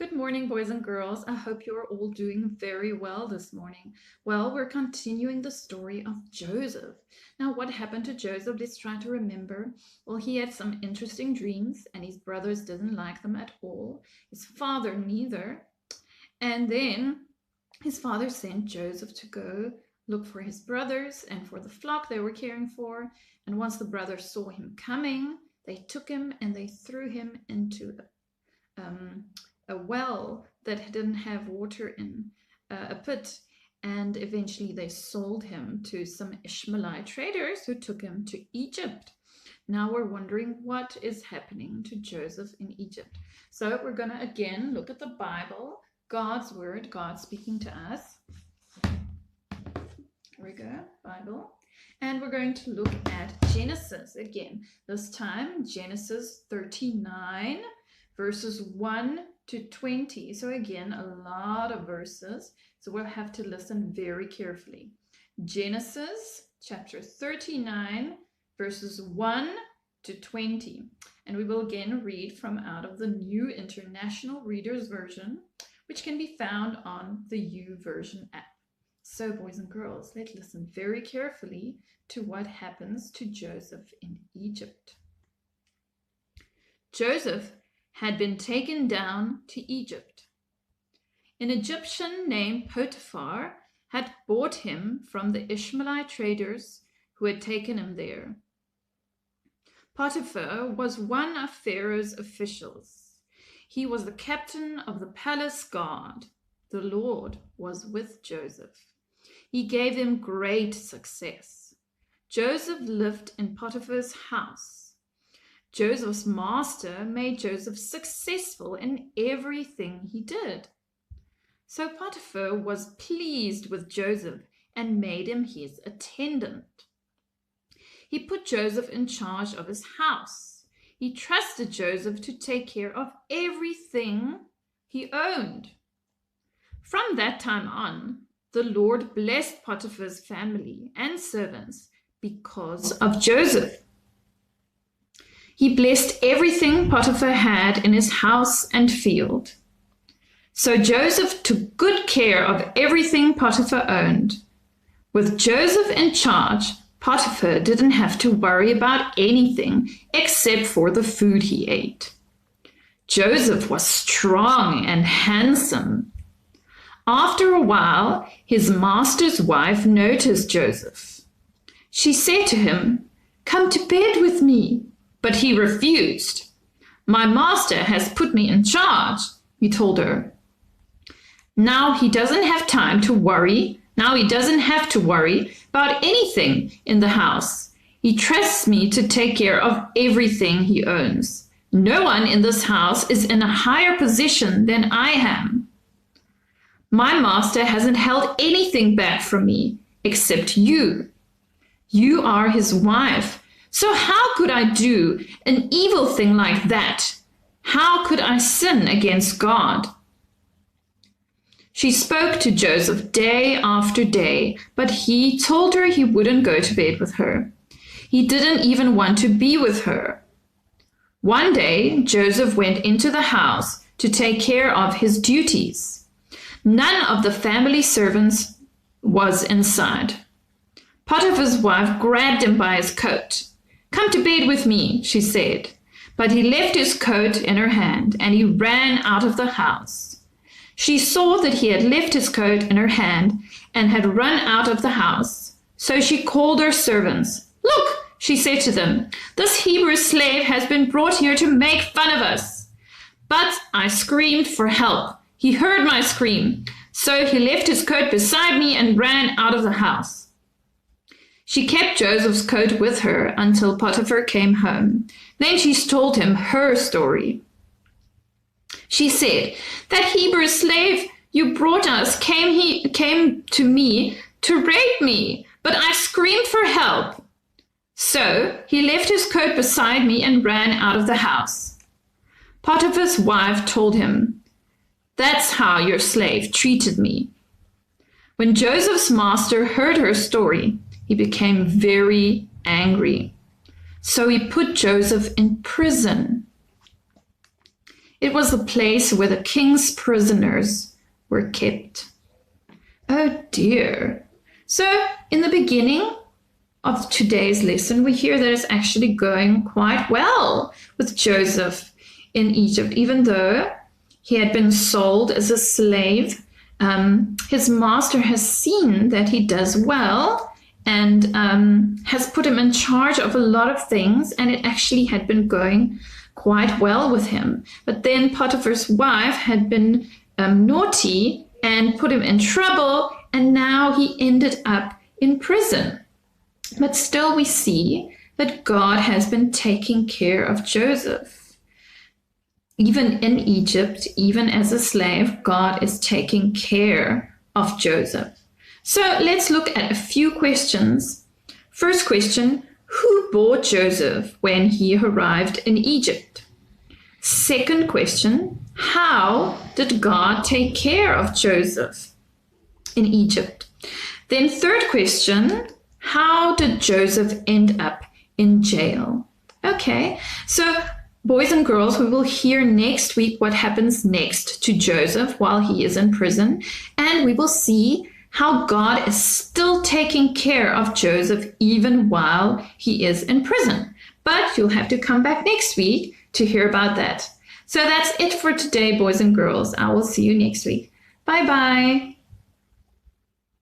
Good morning, boys and girls. I hope you're all doing very well this morning. Well, we're continuing the story of Joseph. Now, what happened to Joseph? Let's try to remember. Well, he had some interesting dreams, and his brothers didn't like them at all. His father neither. And then his father sent Joseph to go look for his brothers and for the flock they were caring for. And once the brothers saw him coming, they took him and they threw him into a well that didn't have water in, a pit, and eventually they sold him to some Ishmaelite traders who took him to Egypt. Now we're wondering what is happening to Joseph in Egypt. So we're going to again look at the Bible, God's word, God speaking to us. Here we go, Bible. And we're going to look at Genesis again. This time, Genesis 39, verses 1 to 20. So again, a lot of verses. So we'll have to listen very carefully. Genesis chapter 39, verses 1 to 20. And we will again read from out of the New International Reader's Version, which can be found on the YouVersion app. So boys and girls, let's listen very carefully to what happens to Joseph in Egypt. Joseph had been taken down to Egypt. An Egyptian named Potiphar had bought him from the Ishmaelite traders who had taken him there. Potiphar was one of Pharaoh's officials. He was the captain of the palace guard. The Lord was with Joseph. He gave him great success. Joseph lived in Potiphar's house. Joseph's master made Joseph successful in everything he did. So Potiphar was pleased with Joseph and made him his attendant. He put Joseph in charge of his house. He trusted Joseph to take care of everything he owned. From that time on, the Lord blessed Potiphar's family and servants because of Joseph. He blessed everything Potiphar had in his house and field. So Joseph took good care of everything Potiphar owned. With Joseph in charge, Potiphar didn't have to worry about anything except for the food he ate. Joseph was strong and handsome. After a while, his master's wife noticed Joseph. She said to him, "Come to bed with me." But he refused. "My master has put me in charge," he told her. Now he doesn't have to worry about anything in the house. He trusts me to take care of everything he owns. No one in this house is in a higher position than I am. My master hasn't held anything back from me except you. You are his wife. So how could I do an evil thing like that? How could I sin against God? She spoke to Joseph day after day, but he told her he wouldn't go to bed with her. He didn't even want to be with her. One day, Joseph went into the house to take care of his duties. None of the family servants was inside. Potiphar's wife grabbed him by his coat. "Come to bed with me," she said. But he left his coat in her hand and he ran out of the house. She saw that he had left his coat in her hand and had run out of the house. So she called her servants. "Look," she said to them, "this Hebrew slave has been brought here to make fun of us." But I screamed for help. He heard my scream. So he left his coat beside me and ran out of the house. She kept Joseph's coat with her until Potiphar came home. Then she told him her story. She said, "That Hebrew slave you brought us came to me to rape me, but I screamed for help. So he left his coat beside me and ran out of the house." Potiphar's wife told him, "That's how your slave treated me." When Joseph's master heard her story, he became very angry. So he put Joseph in prison. It was the place where the king's prisoners were kept. Oh dear. So, in the beginning of today's lesson, we hear that it's actually going quite well with Joseph in Egypt, even though he had been sold as a slave. His master has seen that he does well and has put him in charge of a lot of things, and it actually had been going quite well with him. But then Potiphar's wife had been naughty and put him in trouble, and now he ended up in prison. But still we see that God has been taking care of Joseph. Even in Egypt, even as a slave, God is taking care of Joseph. So let's look at a few questions. First question, who bought Joseph when he arrived in Egypt? Second question, how did God take care of Joseph in Egypt? Then third question, how did Joseph end up in jail? Okay, so boys and girls, we will hear next week what happens next to Joseph while he is in prison, and we will see how God is still taking care of Joseph even while he is in prison. But you'll have to come back next week to hear about that. So that's it for today, boys and girls. I will see you next week. Bye-bye.